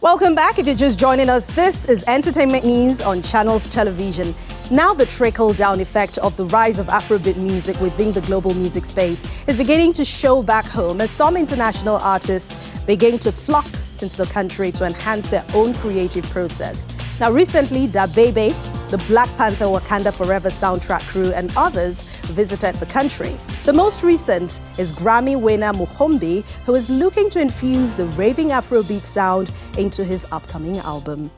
Welcome back. If you're just joining us, this is Entertainment News on Channels Television. Now the trickle-down effect of the rise of Afrobeat music within the global music space is beginning to show back home as some international artists begin to flock into the country to enhance their own creative process. Now recently, Dabebe, the Black Panther Wakanda Forever soundtrack crew and others visited the country. The most recent is Grammy winner Mohombi, who is looking to infuse the raving Afrobeat sound into his upcoming album.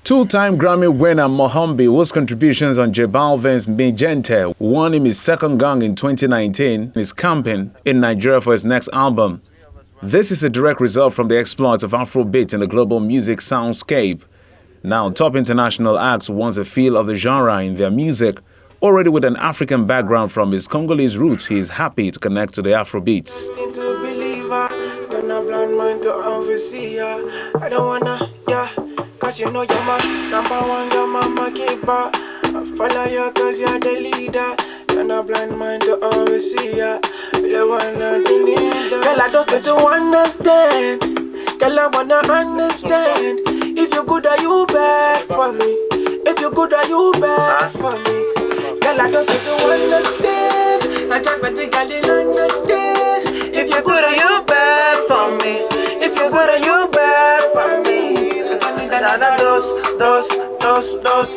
Two-time Grammy winner Mohombi, whose contributions on J Balvin's Mi Gente won him his second gong in 2019, is camping in Nigeria for his next album. This is a direct result from the exploits of Afrobeat in the global music soundscape. Now, top international acts want a feel of the genre in their music. Already with an African background from his Congolese roots, he is happy to connect to the Afrobeats. Cause you know you're my number one, you're my keeper. I follow you cause you're the leader. You're not blind mind to always see ya. Feel one and you need that. Girl, I don't want to understand. Girl, I wanna understand. If you good, are you bad for me? If you good, are you bad for me? Girl, I don't want to understand. I talk about the girl, you understand. If you good, are you bad for me? If you good, are you bad for me? Another dose,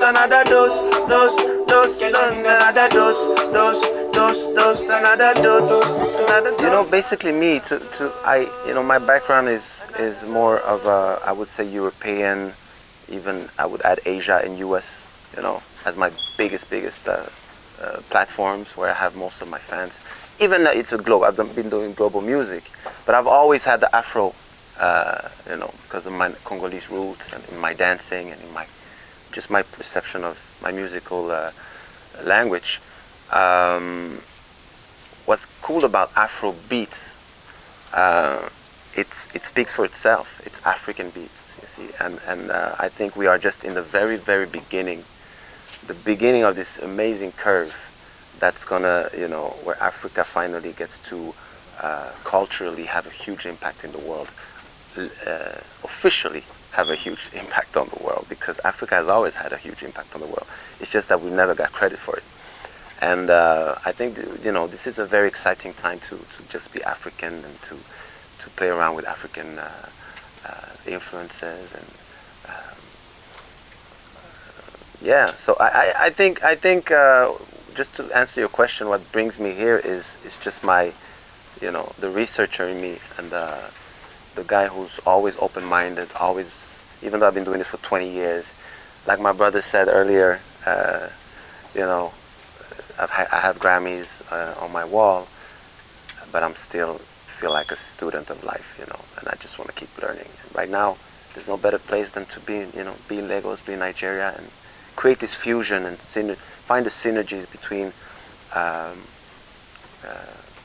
another dose, another dose, another dose. You know, basically me, my background is more of a, I would say European, even I would add Asia and US, as my biggest platforms where I have most of my fans. Even though it's a globe, I've been doing global music, but I've always had the Afro. Because of my Congolese roots and in my dancing and in my perception of my musical language. What's cool about Afrobeat, it speaks for itself. It's African beats, you see, and I think we are just in the very, very beginning, the beginning of this amazing curve that's gonna, where Africa finally gets to culturally have a huge impact in the world. Officially have a huge impact on the world, because Africa has always had a huge impact on the world. It's just that we never got credit for it. And I think this is a very exciting time to just be African and to play around with African influences and yeah. So I think just to answer your question, what brings me here is just my the researcher in me and the guy who's always open-minded, always, even though I've been doing it for 20 years. Like my brother said earlier, I have Grammys on my wall, but I'm still feel like a student of life, and I just want to keep learning. And right now, there's no better place than to be in Lagos, be in Nigeria, and create this fusion and find the synergies between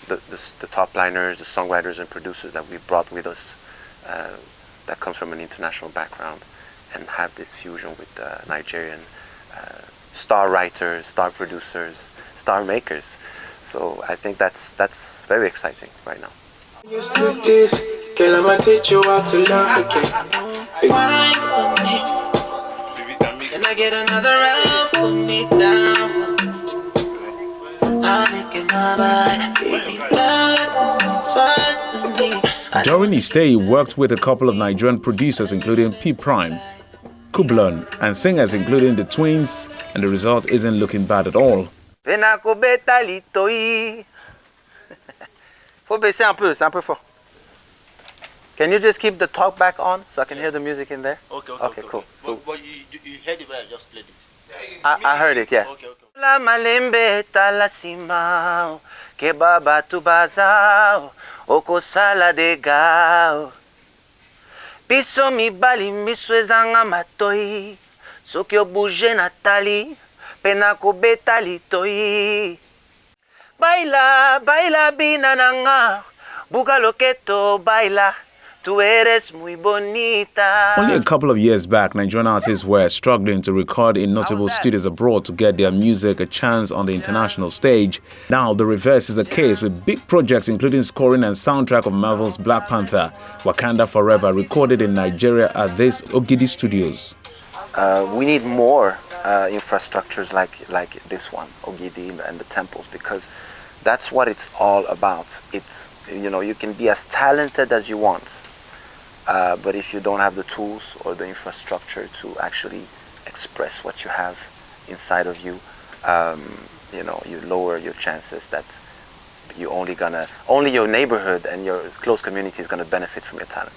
the top liners, the songwriters and producers that we brought with us, that comes from an international background, and have this fusion with Nigerian star writers, star producers, star makers. So I think that's very exciting right now. Used to this, girl, I'ma teach you how to love again. Wine for me. Can I get another round for me, down for me? I'm making my mind, baby, love to me, fight for me. During his stay, he worked with a couple of Nigerian producers, including P Prime, Kublon, and singers including the Twins, and the result isn't looking bad at all. Faut baisser un peu, c'est un peu fort. Can you just keep the talk back on so I can hear the music in there? Okay, cool. So, but you heard it when I just played it. I heard it, yeah. Okay. La malembe talasima, ke baba tubazao, oko sala de gao. Piso mi bali miswezanga matoi, soki obuje natali, pena ko betali toi. Baila, baila binananga, buga loketo baila, Tú eres muy bonita. Only a couple of years back, Nigerian artists were struggling to record in notable studios abroad to get their music a chance on the international stage. Now, the reverse is the case with big projects including scoring and soundtrack of Marvel's Black Panther, Wakanda Forever, recorded in Nigeria at these Ogidi studios. We need more infrastructures like this one, Ogidi and the temples, because that's what it's all about. It's, you know, you can be as talented as you want, but if you don't have the tools or the infrastructure to actually express what you have inside of you, you know, you lower your chances that only your neighborhood and your close community is gonna benefit from your talent.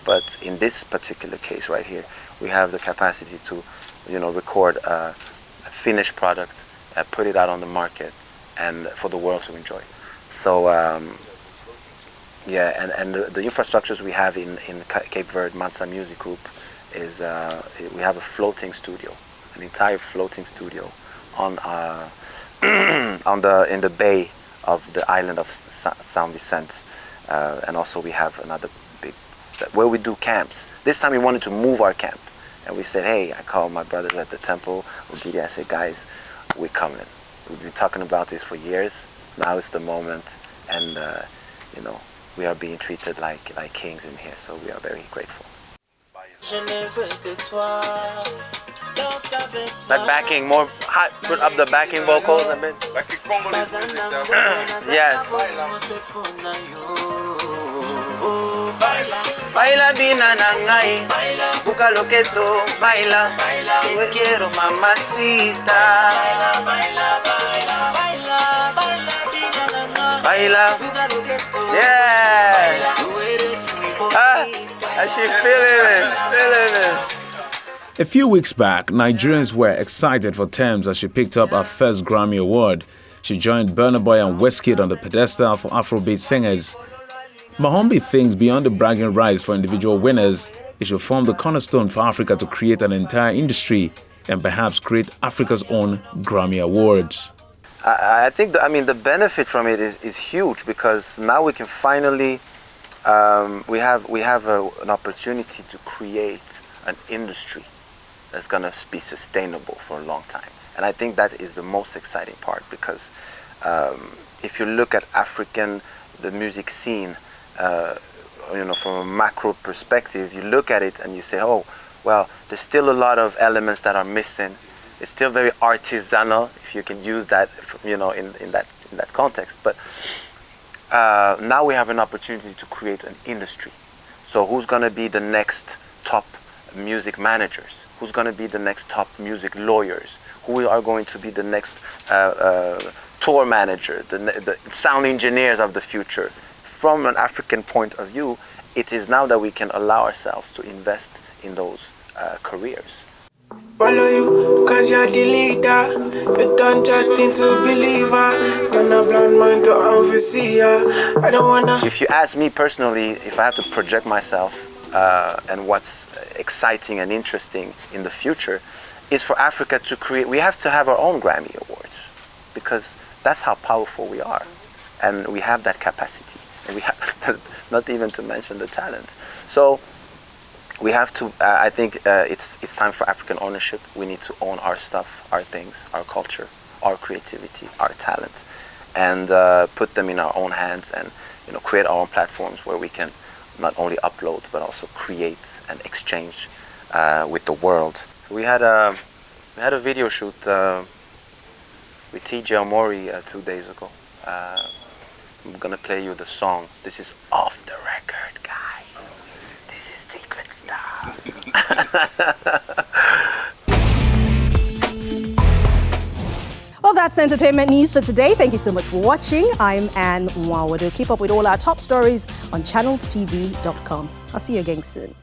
But in this particular case right here, we have the capacity to, you know, record a finished product, put it out on the market, and for the world to enjoy. So yeah, and the infrastructures we have in Cape Verde, Mansa Music Group, is we have a floating studio, an entire floating studio on in the bay of the island of Saint Vicente, and also we have another big where we do camps. This time we wanted to move our camp, and we said, hey, I called my brothers at the temple, Ogidi, I said, guys, we're coming. We've been talking about this for years. Now is the moment, and you know, we are being treated like kings in here, so we are very grateful. That backing, more hot, put up the backing vocals a bit. Yes. Baila bina nangai, buka loqueto, baila, te quiero mamacita. Baila, yeah. Ah, she feeling it. A few weeks back, Nigerians were excited for Thames as she picked up her first Grammy Award. She joined Burna Boy and Wizkid on the pedestal for Afrobeat singers. Mohombi thinks beyond the bragging rights for individual winners, it should form the cornerstone for Africa to create an entire industry and perhaps create Africa's own Grammy Awards. I think, the benefit from it is huge, because now we can finally, we have an opportunity to create an industry that's going to be sustainable for a long time. And I think that is the most exciting part, because if you look at the music scene, you know, from a macro perspective, you look at it and you say, oh, well, there's still a lot of elements that are missing. It's still very artisanal, if you can use that, you know, in that context. But now we have an opportunity to create an industry. So who's going to be the next top music managers? Who's going to be the next top music lawyers? Who are going to be the next tour manager, the sound engineers of the future? From an African point of view, it is now that we can allow ourselves to invest in those careers. Follow you, cause you're the leader. You turn just into believer. Turn a blind mind to overseer. I don't wanna. If you ask me personally, if I have to project myself and what's exciting and interesting in the future, is for Africa to create. We have to have our own Grammy Awards, because that's how powerful we are, and we have that capacity, and we have not even to mention the talent. So we have to. I think it's time for African ownership. We need to own our stuff, our things, our culture, our creativity, our talent, and put them in our own hands, and, you know, create our own platforms where we can not only upload but also create and exchange with the world. So we had a video shoot with TJ Omori 2 days ago. I'm gonna play you the song. This is off the record, guys. This is secret stuff. Well, that's entertainment news for today. Thank you so much for watching. I'm Anne Nwawadu. Keep up with all our top stories on channelstv.com. I'll see you again soon.